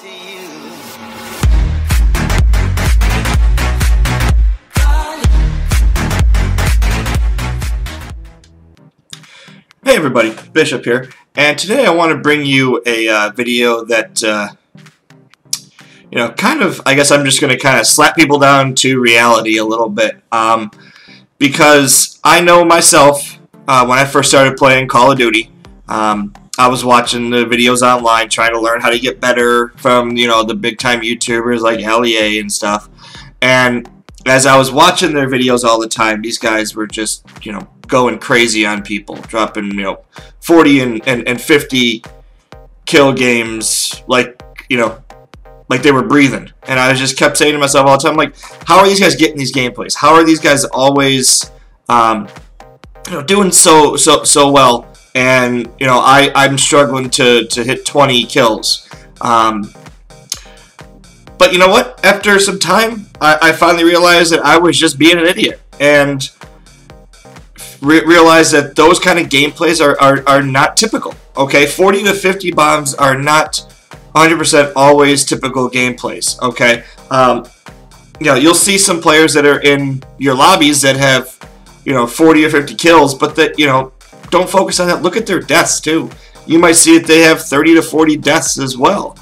Hey everybody, Bishop here, and today I want to bring you a video that, kind of, I guess I'm just going to kind of slap people down to reality a little bit, because I know myself, when I first started playing Call of Duty, I was watching the videos online, trying to learn how to get better from, the big-time YouTubers like LEA and stuff, and as I was watching their videos all the time, these guys were just, going crazy on people, dropping, 40 and 50 kill games like they were breathing. And I just kept saying to myself all the time, like, how are these guys getting these gameplays? How are these guys always, doing so well? And, I'm struggling to hit 20 kills. But you know what? After some time, I finally realized that I was just being an idiot. And realize that those kind of gameplays are not typical. Okay, 40 to 50 bombs are not 100% always typical gameplays. Okay, you'll see some players that are in your lobbies that have 40 or 50 kills, but that don't focus on that. Look at their deaths too. You might see that they have 30 to 40 deaths as well,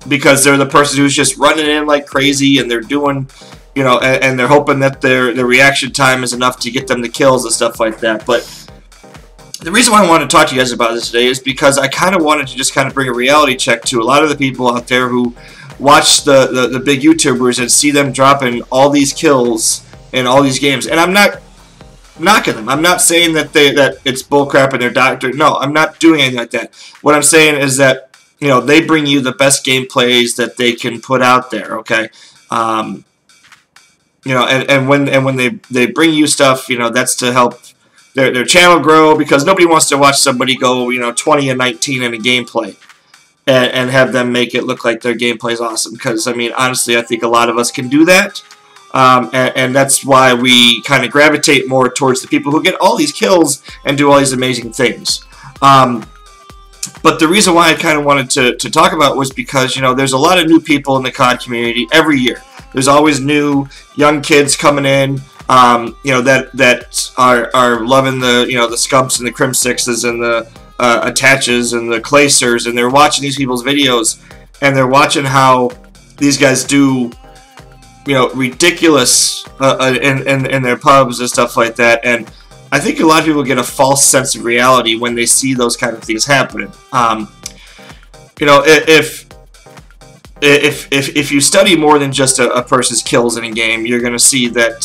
because they're the person who's just running in like crazy and they're doing. And they're hoping that their reaction time is enough to get them the kills and stuff like that. But the reason why I wanted to talk to you guys about this today is because I kind of wanted to just kind of bring a reality check to a lot of the people out there who watch the big YouTubers and see them dropping all these kills in all these games. And I'm not knocking them. I'm not saying that it's bullcrap and they're doctor. No, I'm not doing anything like that. What I'm saying is that they bring you the best gameplays that they can put out there. Okay. And when they bring you stuff, that's to help their channel grow, because nobody wants to watch somebody go, 20 and 19 in a gameplay and have them make it look like their gameplay is awesome. Because, I mean, honestly, I think a lot of us can do that. And that's why we kind of gravitate more towards the people who get all these kills and do all these amazing things. But the reason why I kind of wanted to talk about it was because, there's a lot of new people in the COD community every year. There's always new young kids coming in, that are loving the the scumps and the crim sixes and the attaches and the clacers, and they're watching these people's videos and they're watching how these guys do ridiculous in their pubs and stuff like that. And I think a lot of people get a false sense of reality when they see those kind of things happening. If you study more than just a person's kills in a game, you're going to see that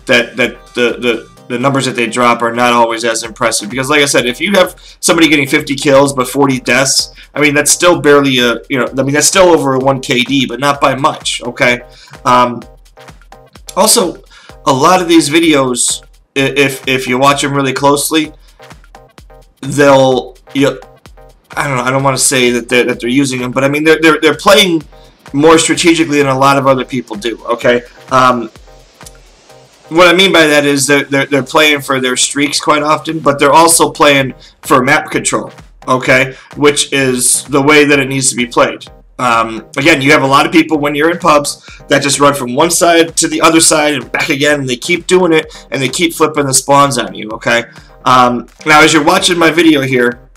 the numbers that they drop are not always as impressive. Because, like I said, if you have somebody getting 50 kills but 40 deaths, I mean, that's still barely that's still over a 1 KD, but not by much. Okay. Also, a lot of these videos, if you watch them really closely, they'll I don't know. I don't want to say that they're using them, but I mean they're playing more strategically than a lot of other people do. Okay, what I mean by that is they're playing for their streaks quite often, but they're also playing for map control. Okay, which is the way that it needs to be played. Again, you have a lot of people when you're in pubs that just run from one side to the other side and back again, and they keep doing it and they keep flipping the spawns on you. Okay, now as you're watching my video here,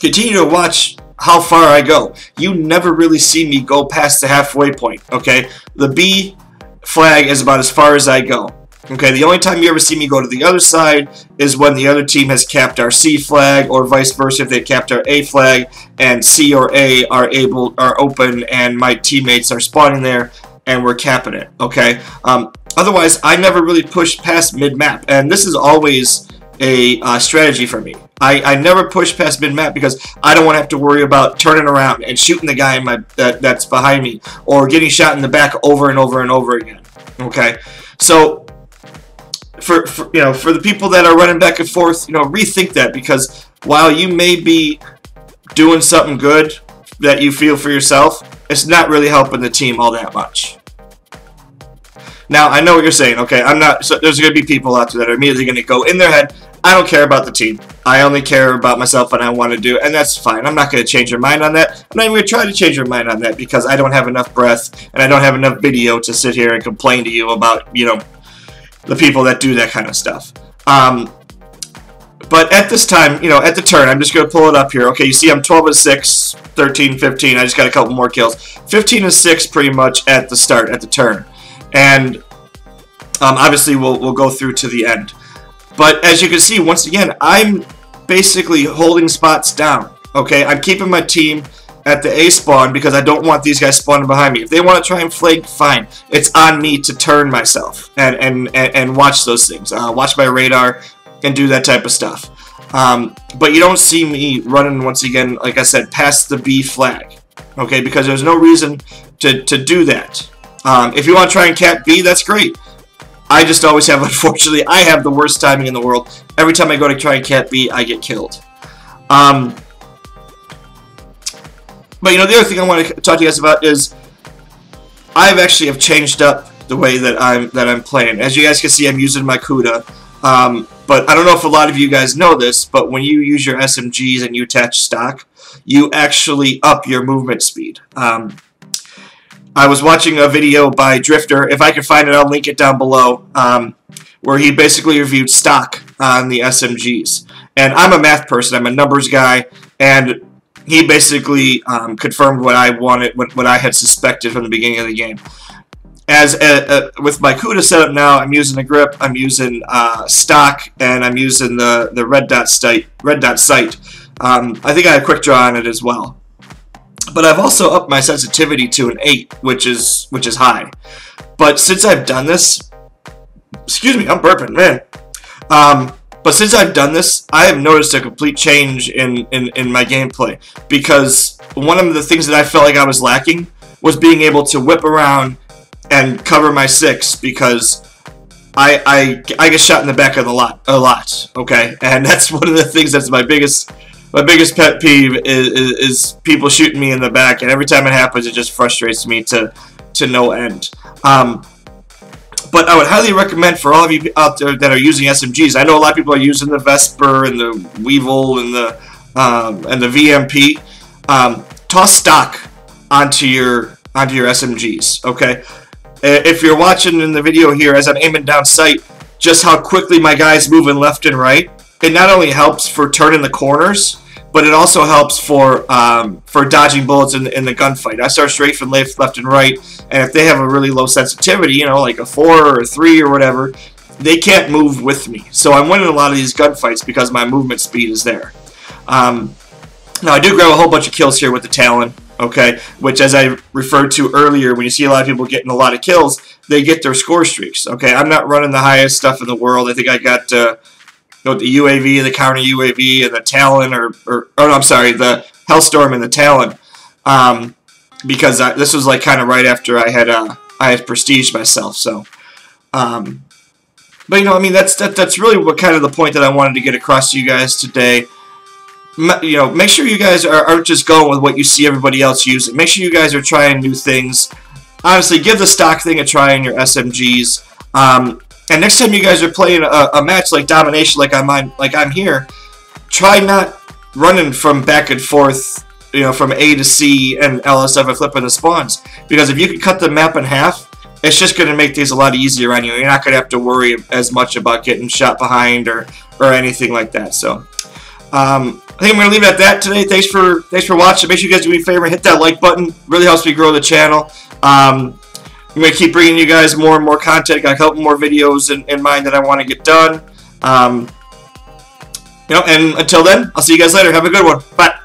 continue to watch how far I go. You never really see me go past the halfway point, okay? The B flag is about as far as I go, okay? The only time you ever see me go to the other side is when the other team has capped our C flag, or vice versa if they capped our A flag and C or A are open and my teammates are spawning there and we're capping it, okay? Otherwise, I never really push past mid-map, and this is always a strategy for me. I never push past mid-map because I don't want to have to worry about turning around and shooting the guy in that's behind me, or getting shot in the back over and over and over again. Okay, so for the people that are running back and forth, rethink that, because while you may be doing something good that you feel for yourself, it's not really helping the team all that much. Now, I know what you're saying, okay? I'm not. So there's going to be people out there that are immediately going to go in their head, I don't care about the team. I only care about myself and I want to do it, and that's fine. I'm not going to change your mind on that. I'm not even going to try to change your mind on that because I don't have enough breath and I don't have enough video to sit here and complain to you about, you know, the people that do that kind of stuff. But at this time, you know, at the turn, I'm just going to pull it up here. Okay, you see I'm 12-6, 13-15. I just got a couple more kills. 15-6 pretty much at the start, at the turn. And obviously we'll go through to the end. But as you can see, once again, I'm basically holding spots down. Okay, I'm keeping my team at the A spawn because I don't want these guys spawning behind me. If they want to try and flank, fine. It's on me to turn myself and watch those things. Watch my radar and do that type of stuff. But you don't see me running, once again, like I said, past the B flag. Okay, because there's no reason to do that. If you want to try and cap B, that's great. I just always have, unfortunately, I have the worst timing in the world. Every time I go to try and cap B, I get killed. But you know, the other thing I want to talk to you guys about is I've actually have changed up the way that I'm playing. As you guys can see, I'm using my CUDA. But I don't know if a lot of you guys know this, but when you use your SMGs and you attach stock, you actually up your movement speed. I was watching a video by Drifter. If I can find it, I'll link it down below, where he basically reviewed stock on the SMGs. And I'm a math person. I'm a numbers guy, and he basically confirmed what I wanted, what I had suspected from the beginning of the game. As with my CUDA setup now, I'm using the grip, I'm using stock, and I'm using the red dot sight. I think I have quick draw on it as well. But I've also upped my sensitivity to an 8, which is high. But since I've done this, excuse me, I'm burping, man. But since I've done this, I have noticed a complete change in my gameplay. Because one of the things that I felt like I was lacking was being able to whip around and cover my 6, because I get shot in the back of a lot, okay? And that's one of the things that's my biggest pet peeve is people shooting me in the back, and every time it happens, it just frustrates me to no end. But I would highly recommend for all of you out there that are using SMGs. I know a lot of people are using the Vesper and the Weevil and the VMP. Toss stock onto your SMGs, okay? If you're watching in the video here as I'm aiming down sight, just how quickly my guy's moving left and right, it not only helps for turning the corners, but it also helps for dodging bullets in the gunfight. I start strafing left and right, and if they have a really low sensitivity, you know, like a 4 or a 3 or whatever, they can't move with me. So I'm winning a lot of these gunfights because my movement speed is there. Now, I do grab a whole bunch of kills here with the Talon, okay, which, as I referred to earlier, when you see a lot of people getting a lot of kills, they get their score streaks, okay? I'm not running the highest stuff in the world. I think I got the UAV, the counter UAV, and the Talon, or no, I'm sorry, the Hellstorm and the Talon, because this was like kind of right after I had prestiged myself, so. But you know, I mean, that's really what kind of the point that I wanted to get across to you guys today. You know, make sure you guys aren't just going with what you see everybody else using. Make sure you guys are trying new things. Honestly, give the stock thing a try in your SMGs. And next time you guys are playing a match like Domination, like I'm here, try not running from back and forth, you know, from A to C and LSF and flipping the spawns. Because if you can cut the map in half, it's just going to make things a lot easier on you. You're not going to have to worry as much about getting shot behind or anything like that. So, I think I'm going to leave it at that today. Thanks for watching. Make sure you guys do me a favor and hit that like button. Really helps me grow the channel. I'm going to keep bringing you guys more and more content. Got a couple more videos in mind that I want to get done. You know, and until then, I'll see you guys later. Have a good one. Bye.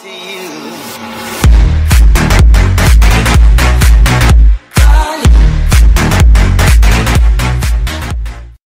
see you.